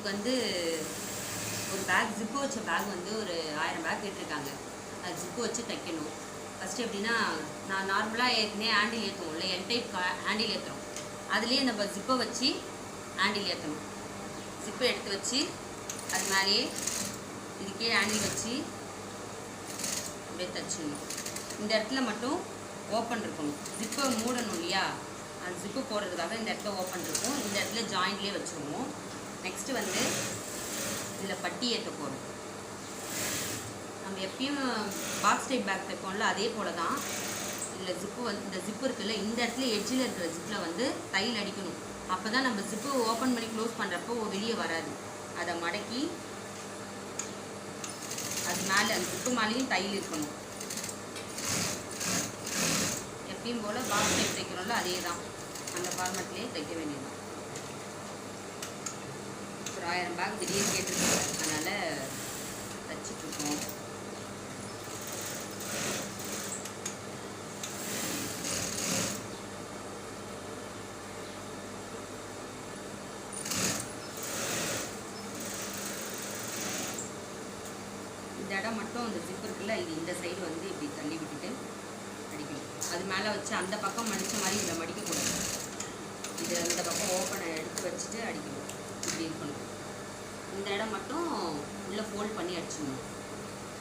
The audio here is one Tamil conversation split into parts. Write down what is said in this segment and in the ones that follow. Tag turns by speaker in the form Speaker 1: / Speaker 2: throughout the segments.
Speaker 1: இதுக்கு வந்து ஒரு பேக் ஜிப்பு வச்ச பேக் வந்து ஒரு 1000 பேக் கேட்டிருக்காங்க. அது ஜிப்பு வச்சு தைக்கணும். ஃபஸ்ட்டு எப்படின்னா, நான் நார்மலாக ஏற்கனவே ஹேண்டில் ஏற்றுவோம்ல, எல் டைப் ஹேண்டில் ஏற்றுறோம். அதுலேயே நம்ம ஜிப்பை வச்சு ஹேண்டில் ஏற்றணும். ஜிப்பை எடுத்து வச்சு அது மேலேயே இதுக்கே ஹேண்டில் வச்சு அப்படியே தைச்சிடணும். இந்த இடத்துல மட்டும் ஓப்பன் இருக்கணும். ஜிப்பை மூடணும் இல்லையா, அந்த ஜிப்பு போடுறதுக்காக இந்த இடத்துல ஓப்பன் இருக்கும். இந்த இடத்துல ஜாயிண்ட்லேயே வச்சுருவோம். நெக்ஸ்ட்டு வந்து இதில் பட்டி ஏற்ற போகிறோம். நம்ம எப்பயும் பாக்ஸ் டைப் பேக் தைப்போம்ல, அதே போல் தான் இதில் ஜிப்பு வந்து இந்த ஜிப்பு இருக்குல்ல, இந்த இடத்துல எட்ஜில் இருக்கிற ஜிப்பில் வந்து தையல் அடிக்கணும். அப்போ தான் நம்ம ஜிப்பு ஓப்பன் பண்ணி க்ளோஸ் பண்ணுறப்போ வெளியே வராது. அதை மடக்கி அது மேலே அந்த ஜிப்பு மேலேயும் தையல் இருக்கணும். எப்பயும் போல் பாக்ஸ் டைப் தைக்கிறோம்ல, அதே தான் அந்த ஃபார்மேட்லேயே தைக்க வேண்டியதுதான். ஒரு 1000 பேக் திடீர்னு கேட்டுருக்கோம், அதனால் தைச்சிட்ருக்கோம். இந்த இடம் மட்டும் அந்த ஜிப் இருக்குல்ல, இது இந்த சைடு வந்து இப்படி தள்ளி விட்டுட்டு அடிக்கணும். அது மேலே வச்சு அந்த பக்கம் மடித்த மாதிரி இதில் மடிக்கக்கூடாது. இது இந்த பக்கம் ஓப்பனை எடுத்து வச்சுட்டு அடிக்கணும். இப்படி இருக்கணும். இந்த இடம் மட்டும் உள்ளே ஃபோல்ட் பண்ணி அடிச்சிடணும்.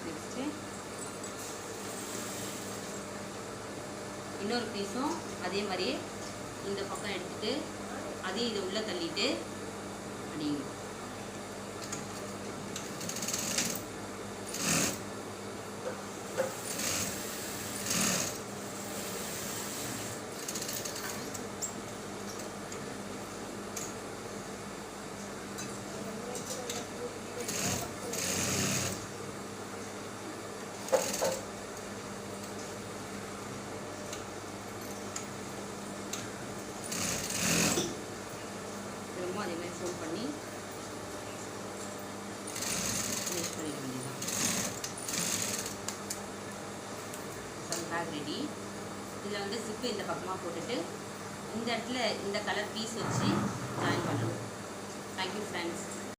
Speaker 1: நெக்ஸ்ட்டு இன்னொரு பீஸும் அதே மாதிரியே இந்த பக்கம் எடுத்துகிட்டு அதையும் இதை உள்ளே தள்ளிட்டு அடிக்கணும். திரும்ப அதே மாதிரி ஃபோல்ட் பண்ணி ஃபினிஷ் பண்ணிட வேண்டியதான். Bag ready. இதில் வந்து ஜிப்பு இந்த பக்கமாக போட்டுட்டு இந்த இடத்துல இந்த கலர் பீஸ் வச்சு ஜாயின் பண்ணணும். Thank you friends.